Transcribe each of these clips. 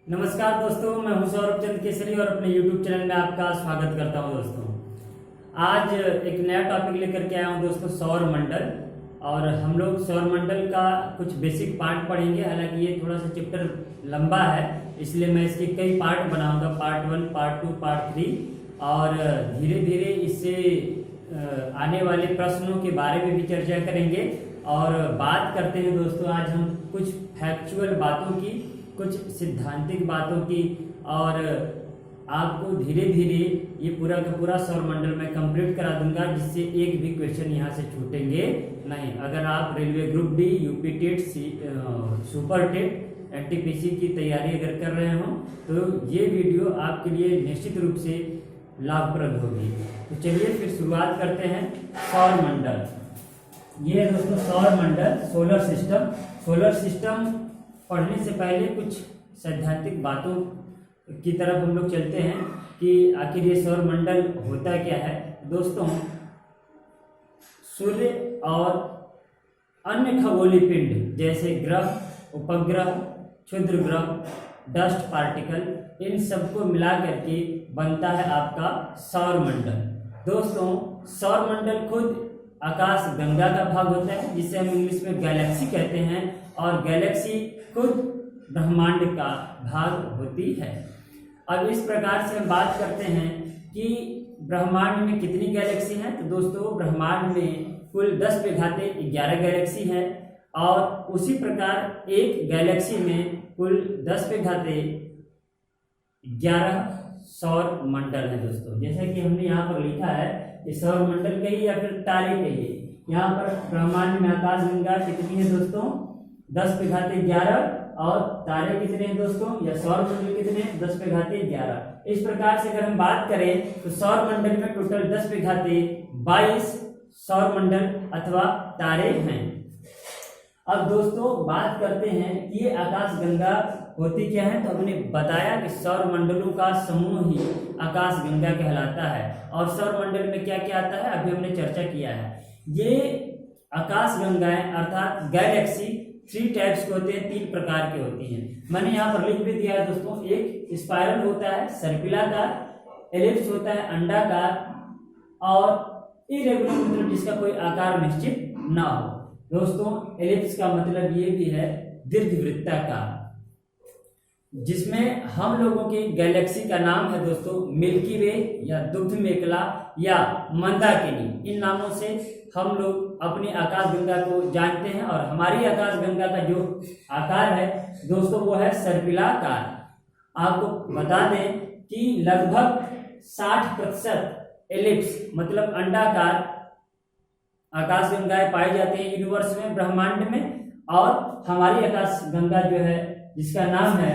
नमस्कार दोस्तों, मैं हूं सौरभ चंद केसरी और अपने YouTube चैनल में आपका स्वागत करता हूं। दोस्तों, आज एक नया टॉपिक लेकर के आया हूं दोस्तों, सौर मंडल। और हम लोग सौर मंडल का कुछ बेसिक पार्ट पढ़ेंगे। हालांकि ये थोड़ा सा चैप्टर लंबा है, इसलिए मैं इसके कई पार्ट बनाऊंगा, पार्ट 1, पार्ट 2, पार्ट 3। और धीरे धीरे इससे आने वाले प्रश्नों के बारे में भी चर्चा करेंगे। और बात करते हैं दोस्तों, आज हम कुछ फैक्चुअल बातों की, कुछ सिद्धांतिक बातों की, और आपको धीरे धीरे ये पूरा का पूरा सौर मंडल में कंप्लीट करा दूंगा, जिससे एक भी क्वेश्चन यहाँ से छूटेंगे नहीं। अगर आप railway group D, UP TET, super TET, NTPC की तैयारी अगर कर रहे हो तो ये वीडियो आपके लिए निश्चित रूप से लाभप्रद होगी। तो चलिए फिर शुरुआत करते हैं। सौर मंडल, ये है दोस्तों सौर मंडल, सोलर सिस्टम। सोलर सिस्टम पढ़ने से पहले कुछ सैद्धांतिक बातों की तरफ हम लोग चलते हैं कि आखिर ये सौर मंडल होता क्या है। दोस्तों, सूर्य और अन्य खगोलीय पिंड जैसे ग्रह, उपग्रह, क्षुद्र ग्रह, डस्ट पार्टिकल, इन सबको मिला करके बनता है आपका सौर मंडल। दोस्तों, सौर मंडल खुद आकाश गंगा का भाग होता है, जिसे हम इंग्लिश में गैलेक्सी कहते हैं। और गैलेक्सी खुद ब्रह्मांड का भाग होती है। अब इस प्रकार से हम बात करते हैं कि ब्रह्मांड में कितनी गैलेक्सी हैं। तो दोस्तों, ब्रह्मांड में कुल 10 पे घाते 11 गैलेक्सी है। और उसी प्रकार एक गैलेक्सी में कुल 10 पे घाते 11 सौर मंडल है। दोस्तों, जैसा कि हमने यहाँ पर लिखा है, ये सौर मंडल कहिए या फिर तारे कहिए। यहाँ पर ब्रह्मांड में आकाश गंगा कितनी है दोस्तों? 10 पे घाते 11। और तारे कितने हैं दोस्तों, या सौर मंडल कितने हैं? 10 पे घाते 11। इस प्रकार से अगर हम बात करें तो सौर मंडल में टोटल 10 पे घाते 22 सौर मंडल अथवा तारे हैं। अब दोस्तों बात करते हैं कि ये आकाश गंगा होती क्या है। तो हमने बताया कि सौर मंडलों का समूह ही आकाश गंगा कहलाता है। और सौर मंडल में क्या क्या आता है, अभी हमने चर्चा किया है। ये आकाश गंगाएं अर्थात गैलेक्सी 3 टाइप्स के होते हैं, 3 प्रकार के होती हैं। मैंने यहाँ पर लिख भी दिया है दोस्तों। एक स्पाइरल होता है, सर्पिलाकार, एलिप्स होता है अंडाकार, और इरेगुलर मतलब जिसका कोई आकार निश्चित ना हो। दोस्तों, एलिप्स का मतलब ये भी है दीर्घवृत्ताकार, जिसमें हम लोगों की गैलेक्सी का नाम है दोस्तों मिल्की वे, या दुग्ध मेखला, या मंदाकिनी। इन नामों से हम लोग अपनी आकाश गंगा को जानते हैं। और हमारी आकाश गंगा का जो आकार है दोस्तों, वो है सर्पिलाकार। आपको बता दें कि लगभग 60% एलिप्स मतलब अंडाकार आकाश गंगाएं पाई जाती हैं यूनिवर्स में, ब्रह्मांड में। और हमारी आकाश गंगा जो है, जिसका नाम है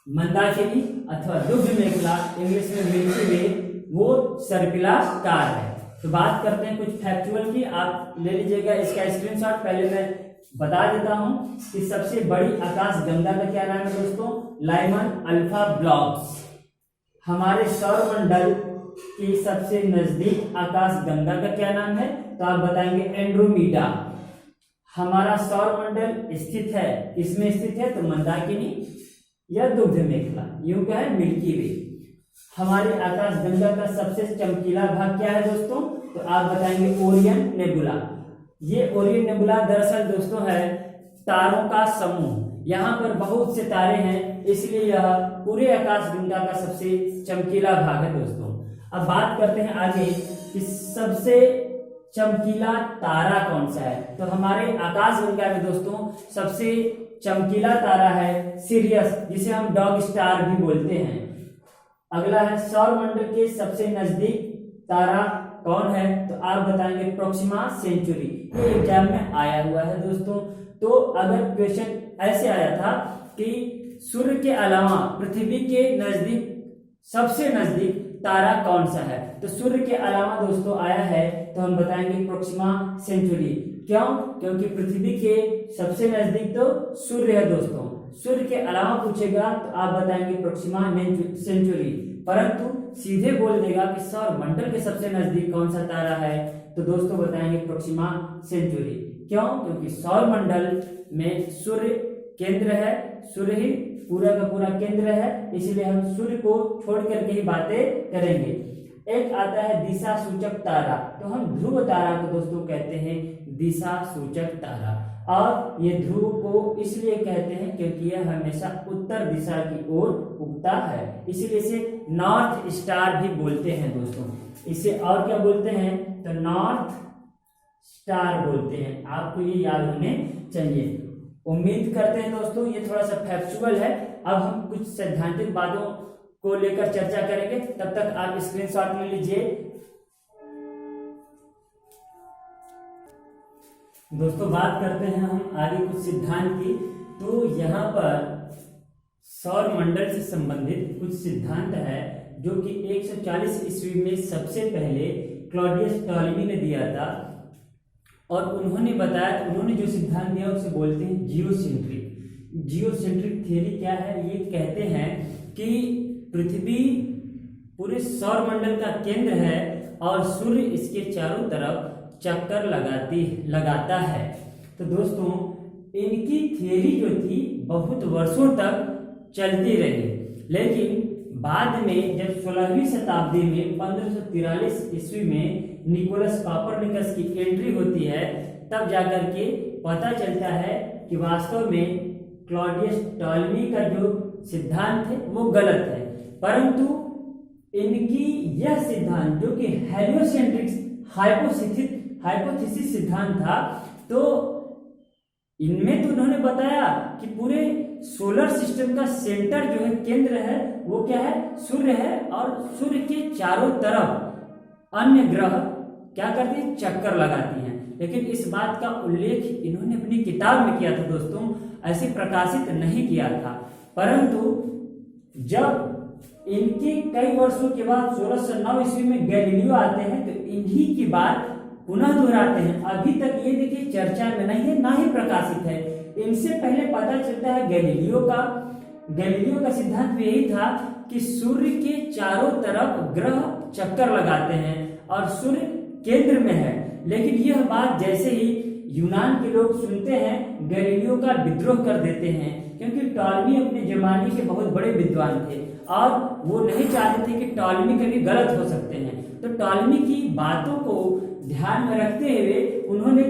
मंदाकिनी अथवा दुग्ध मेखला, इंग्लिश में मिल्की वे, वो सर्पिलाकार है। तो बात करते हैं कुछ फैक्चुअल की, आप ले लीजिएगा इसका स्क्रीनशॉट। पहले मैं बता देता हूं कि सबसे बड़ी आकाश गंगा का क्या नाम है दोस्तों, लाइमन अल्फा ब्लॉक्स। हमारे सौर मंडल की सबसे नजदीक आकाश गंगा का क्या नाम है, तो आप बताएंगे एंड्रोमीडा। हमारा सौर मंडल स्थित है, इसमें स्थित है तो मंदाकिनी या दुग्ध मेखला, यूं क्या है मिल्की वे। हमारी आकाश गंगा का सबसे चमकीला भाग क्या है दोस्तों, तो आप बताएंगे ओरियन नेबुला। ये ओरियन नेबुला दरअसल दोस्तों है तारों का समूह। यहाँ पर बहुत से तारे हैं, इसलिए यह पूरे आकाश गंगा का सबसे चमकीला भाग है दोस्तों। अब बात करते हैं आगे कि सबसे चमकीला तारा कौन सा है। तो हमारे आकाश गंगा में दोस्तों सबसे चमकीला तारा है सिरियस, जिसे हम डॉग स्टार भी बोलते हैं। अगला है सौर मंडल के सबसे नजदीक तारा कौन है, तो आप बताएंगे प्रोक्सिमा सेंचुरी। ये एग्जाम में आया हुआ है दोस्तों। तो अगर क्वेश्चन ऐसे आया था कि सूर्य के अलावा पृथ्वी के नजदीक सबसे नजदीक तारा कौन सा है, तो सूर्य के अलावा दोस्तों आया है, तो हम बताएंगे प्रोक्सिमा सेंचुरी। क्यों? क्योंकि पृथ्वी के सबसे नजदीक तो सूर्य है दोस्तों। सूर्य के अलावा पूछेगा तो आप बताएंगे प्रोक्सिमा सेंचुरी। परंतु सीधे बोल देगा कि सौर मंडल के सबसे नजदीक कौन सा तारा है, तो दोस्तों बताएंगे प्रोक्सिमा सेंचुरी। क्यों? क्योंकि सौर मंडल में सूर्य केंद्र है, सूर्य ही पूरा का पूरा केंद्र है, इसलिए हम सूर्य को छोड़ करके ही बातें करेंगे। एक आता है दिशा सूचक तारा, तो हम ध्रुव तारा को दोस्तों कहते हैं दिशा सूचक तारा, और ये ध्रुव को इसलिए कहते हैं क्योंकि यह हमेशा उत्तर दिशा की ओर उगता है, इसीलिए इसे नॉर्थ स्टार भी बोलते हैं दोस्तों। इसे और क्या बोलते हैं, तो नॉर्थ स्टार बोलते हैं। आपको ये याद होने चाहिए। उम्मीद करते हैं दोस्तों ये थोड़ा सा फैक्चुअल है। अब हम कुछ सैद्धांतिक बातों को लेकर चर्चा करेंगे, तब तक आप स्क्रीनशॉट ले लीजिए। दोस्तों बात करते हैं हम आगे कुछ सिद्धांत की। तो यहाँ पर सौर मंडल से संबंधित कुछ सिद्धांत है जो कि 140 ईस्वी में सबसे पहले क्लॉडियस टॉलेमी ने दिया था, और उन्होंने बताया, उन्होंने जो सिद्धांत दिया उसे बोलते हैं जियोसेंट्रिक। जियोसेंट्रिक थ्योरी क्या है, ये कहते हैं कि पृथ्वी पूरे सौर मंडल का केंद्र है और सूर्य इसके चारों तरफ चक्कर लगाता है। तो दोस्तों इनकी थ्योरी जो थी बहुत वर्षों तक चलती रही, लेकिन बाद में जब 16वीं शताब्दी में 1543 ईस्वी में निकोलस कॉपरनिकस की एंट्री होती है, तब जाकर के पता चलता है कि वास्तव में क्लॉडियस टॉलेमी का जो सिद्धांत है वो गलत है। परंतु इनकी यह सिद्धांत जो कि हेलियोसेंट्रिक हाइपोथेसिस सिद्धांत था, तो इनमें तो उन्होंने बताया कि पूरे सोलर सिस्टम का सेंटर जो है, केंद्र है, वो क्या है, सूर्य है, और सूर्य के चारों तरफ अन्य ग्रह क्या करती हैं, चक्कर लगाती हैं। लेकिन इस बात का उल्लेख इन्होंने अपनी किताब में किया था दोस्तों, ऐसे प्रकाशित नहीं किया था। परंतु जब इनके कई वर्षों के बाद 1609 ईस्वी में गैलीलियो आते हैं, तो इन्हीं की बात पुनः दोहराते हैं। अभी तक ये देखिए चर्चा में नहीं है, ना ही प्रकाशित है। इनसे पहले पता चलता है गैलीलियो का सिद्धांत यही था कि सूर्य के चारों तरफ ग्रह चक्कर लगाते हैं और सूर्य केंद्र में है। लेकिन यह बात जैसे ही यूनान के लोग सुनते हैं, गैलीलियो का विद्रोह कर देते हैं, क्योंकि टॉलेमी अपने जमाने के बहुत बड़े विद्वान थे और वो नहीं चाहते थे कि टॉलेमी कभी गलत हो सकते हैं। तो टॉलेमी की बातों को ध्यान में रखते हुए उन्होंने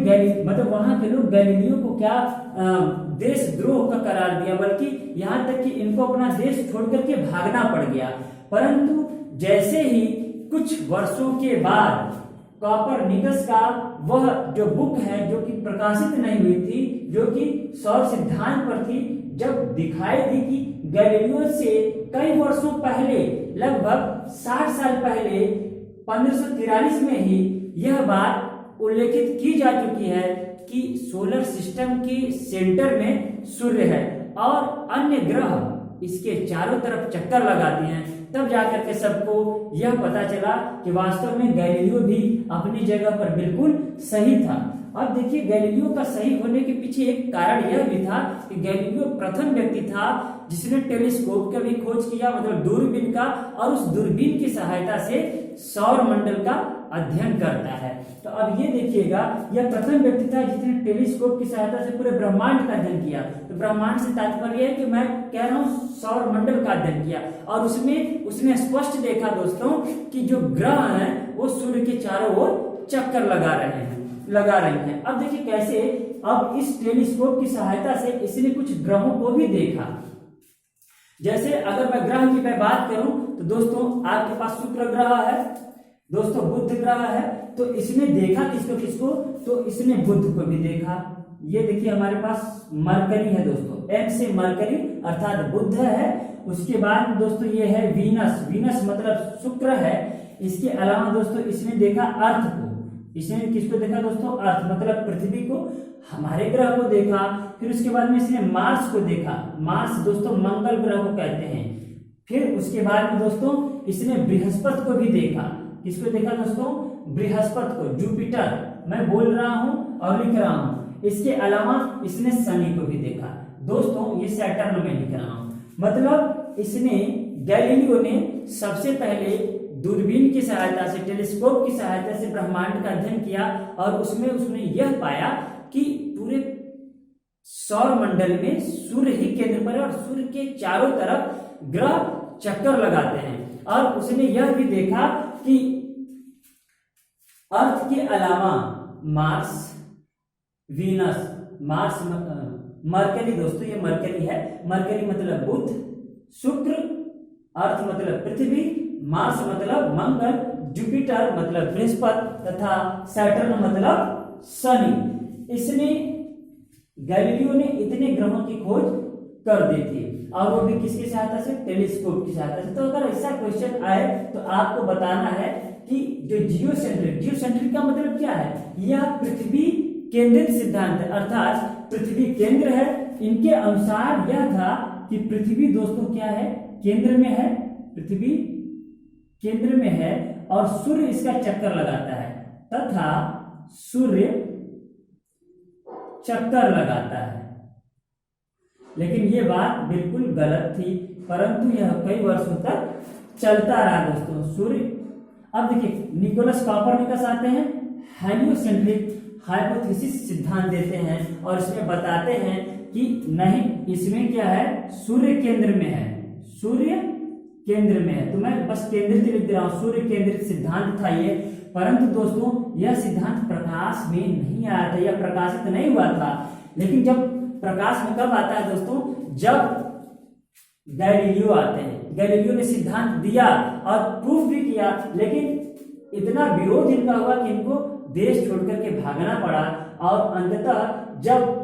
वहां के लोग गैलीलियो को क्या देशद्रोह का करार दिया, बल्कि यहाँ तक कि इनको अपना देश छोड़ करके भागना पड़ गया। परंतु जैसे ही कुछ वर्षों के बाद कॉपरनिकस का वह जो बुक है जो कि प्रकाशित नहीं हुई थी, जो कि सौर सिद्धांत पर थी, जब दिखाई दी कि गैलीलियो से कई वर्षों पहले, लगभग 60 साल पहले 1543 में ही यह बात उल्लेखित की जा चुकी है कि सोलर सिस्टम के सेंटर में सूर्य है और अन्य ग्रह इसके चारों तरफ चक्कर लगाते हैं, तब जाकर के सबको यह पता चला कि वास्तव में गैलीलियो भी अपनी जगह पर बिल्कुल सही था। अब देखिए गैलीलियो का सही होने के पीछे एक कारण यह भी था कि गैलीलियो प्रथम व्यक्ति था जिसने टेलीस्कोप का भी खोज किया, मतलब दूरबीन का, और उस दूरबीन की सहायता से सौर मंडल का अध्ययन करता है। तो अब ये देखिएगा, यह प्रथम व्यक्ति था जिसने टेलीस्कोप की सहायता से पूरे ब्रह्मांड का अध्ययन किया। तो ब्रह्मांड से तात्पर्य है कि मैं कह रहा हूँ सौर मंडल का अध्ययन किया, और उसमें उसने स्पष्ट देखा दोस्तों कि जो ग्रह हैं वो सूर्य के चारों ओर चक्कर लगा रहे हैं। अब देखिए कैसे, अब इस टेलीस्कोप की सहायता से इसने कुछ ग्रहों को भी देखा। जैसे अगर मैं ग्रह की मैं बात करूं तो दोस्तों आपके पास शुक्र ग्रह है, दोस्तों बुध ग्रह है, तो इसने देखा किसको, तो इसने बुध को भी देखा। ये देखिए हमारे पास मरकरी है दोस्तों, M से मरकरी अर्थात बुध है। उसके बाद दोस्तों ये है वीनस मतलब शुक्र है। इसके अलावा दोस्तों इसने देखा अर्थ को, इसने किसको देखा दोस्तों, अर्थ मतलब पृथ्वी को, हमारे ग्रह को देखा। फिर उसके बाद में इसने मार्स को देखा, मार्स दोस्तों मंगल ग्रह को कहते हैं। फिर उसके बाद में दोस्तों इसने बृहस्पति को भी देखा। किसको देखा दोस्तों, बृहस्पति को, जुपिटर मैं बोल रहा हूं और लिख रहा हूं। इसके अलावा इसने शनि को भी देखा। दोस्तों ये सैटर्न में लिख रहा हूं, मतलब इसने गैलीलियो ने सबसे पहले दूरबीन की सहायता से, टेलीस्कोप की सहायता से ब्रह्मांड का अध्ययन किया, और उसमें उसने यह पाया कि पूरे सौर मंडल में सूर्य ही केंद्र पर है और सूर्य के चारों तरफ ग्रह चक्कर लगाते हैं। और उसने यह भी देखा कि अर्थ के अलावा मार्स, वीनस, मरकरी, दोस्तों ये मरकरी है, मरकरी मतलब बुध, शुक्र, अर्थ मतलब पृथ्वी, मार्स मतलब मंगल, जुपिटर मतलब बृहस्पति तथा सैटर्न मतलब शनि। इसने गैलीलियो ने इतने ग्रहों की खोज कर दी थी और वो भी किसकी सहायता से? टेलीस्कोप की सहायता से। तो अगर ऐसा क्वेश्चन आए तो आपको बताना है कि जो जियोसेंट्रिक का मतलब क्या है? यह पृथ्वी केंद्रित सिद्धांत है, अर्थात पृथ्वी केंद्र है। इनके अनुसार यह था कि पृथ्वी दोस्तों क्या है? केंद्र में है, पृथ्वी केंद्र में है और सूर्य इसका चक्कर लगाता है तथा सूर्य चक्कर लगाता है। लेकिन यह बात बिल्कुल गलत थी, परंतु यह कई वर्षों तक चलता रहा दोस्तों। सूर्य, अब देखिए निकोलस कॉपरनिकस आते हैं, हेलियोसेंट्रिक हाइपोथेसिस सिद्धांत देते हैं और इसमें बताते हैं कि नहीं, इसमें क्या है? सूर्य केंद्र में है, सूर्य केंद्र में है। तो मैं बस केंद्रित लिख दे रहा हूं, सूर्य केंद्रित सिद्धांत था ये। परंतु दोस्तों यह सिद्धांत प्रकाश में नहीं आया था, यह प्रकाशित नहीं हुआ था। लेकिन जब प्रकाश में कब आता है दोस्तों? जब गैलीलियो आते हैं। गैलीलियो ने सिद्धांत दिया और प्रूफ भी किया, लेकिन इतना विरोध इनका हुआ कि इनको देश छोड़कर के भागना पड़ा। और अंततः जब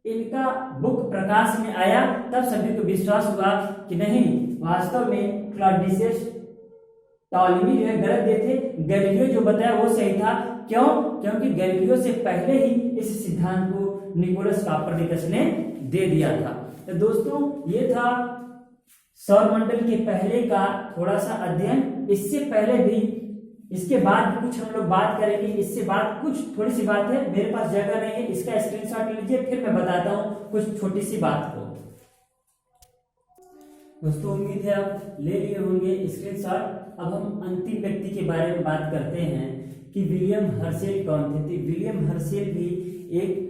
इनका बुक प्रकाश में आया तब सभी को विश्वास हुआ कि नहीं, वास्तव में क्लॉडियस टॉलेमी जो है गलत थे, गैलीलियो जो बताया वो सही था। क्यों? क्योंकि गैलीलियो से पहले ही इस सिद्धांत को निकोलस कॉपरनिकस ने दे दिया था। तो दोस्तों ये था सौरमंडल के पहले का थोड़ा सा अध्ययन। इससे पहले भी, इसके बाद भी कुछ हम लोग बात करेंगे। इससे बाद कुछ थोड़ी सी बात है, मेरे पास जगह नहीं है, इसका स्क्रीनशॉट लीजिए, फिर मैं बताता हूँ कुछ छोटी सी बात को। दोस्तों उम्मीद है आप ले लिए होंगे स्क्रीनशॉट। अब हम अंतिम व्यक्ति के बारे में बात करते हैं कि विलियम हर्शेल कौन थे। तो विलियम हर्शेल भी एक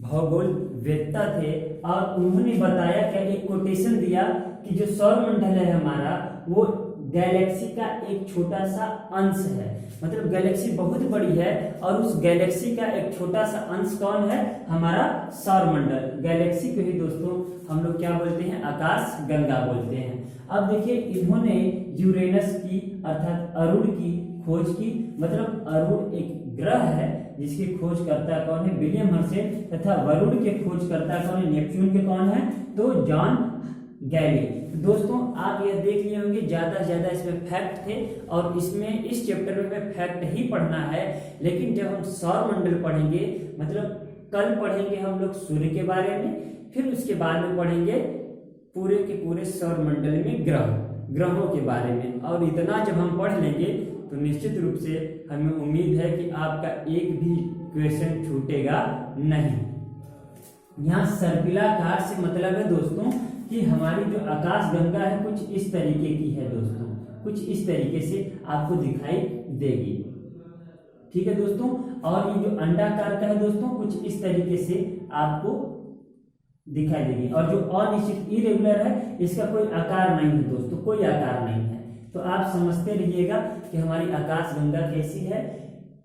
भौगोलवेत्ता थे और उन्होंने बताया, क्या एक कोटेशन दिया कि जो सौरमंडल है हमारा, वो गैलेक्सी का एक छोटा सा अंश है। मतलब गैलेक्सी बहुत बड़ी है और उस गैलेक्सी का एक छोटा सा अंश कौन है? हमारा सौरमंडल। गैलेक्सी को ही दोस्तों हम लोग क्या बोलते हैं? आकाश गंगा बोलते हैं। अब देखिए इन्होंने यूरेनस की अर्थात अरुण की खोज की। मतलब अरुण एक ग्रह है जिसकी खोजकर्ता कौन है? William Herschel. तथा वरुण के खोजकर्ता कौन है? नेपच्यून के कौन है? तो जॉन गैली। दोस्तों आप यह देख लिए होंगे, ज्यादा से ज्यादा इसमें फैक्ट थे और इसमें इस चैप्टर में फैक्ट ही पढ़ना है। लेकिन जब हम सौरमंडल पढ़ेंगे, मतलब कल पढ़ेंगे हम लोग सूर्य के बारे में, फिर उसके बाद में पढ़ेंगे पूरे के पूरे सौरमंडल में ग्रहों के बारे में। और इतना जब हम पढ़ लेंगे तो निश्चित रूप से हमें उम्मीद है कि आपका एक भी क्वेश्चन छूटेगा नहीं। यहाँ सर्पिलाकार से मतलब है दोस्तों कि हमारी जो आकाश गंगा है कुछ इस तरीके की है दोस्तों, कुछ इस तरीके से आपको दिखाई देगी। ठीक है दोस्तों। और ये जो अंडाकार का है दोस्तों, कुछ इस तरीके से आपको दिखाई देगी। और जो अनिश्चित इरेगुलर है, इसका कोई आकार नहीं है दोस्तों, कोई आकार नहीं है। तो आप समझते रहिएगा कि हमारी आकाश गंगा कैसी है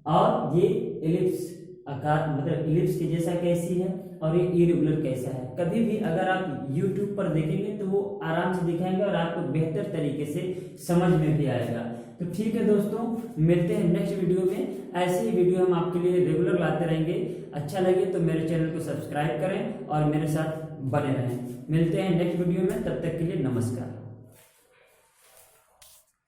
और ये एलिप्स आकार मतलब एलिप्स के जैसा कैसी है और ये इरेगुलर कैसा है। कभी भी अगर आप YouTube पर देखेंगे तो वो आराम से दिखाएंगे और आपको बेहतर तरीके से समझ में भी आएगा। तो ठीक है दोस्तों, मिलते हैं नेक्स्ट वीडियो में। ऐसे ही वीडियो हम आपके लिए रेगुलर लाते रहेंगे। अच्छा लगे तो मेरे चैनल को सब्सक्राइब करें और मेरे साथ बने रहें। मिलते हैं नेक्स्ट वीडियो में, तब तक के लिए नमस्कार।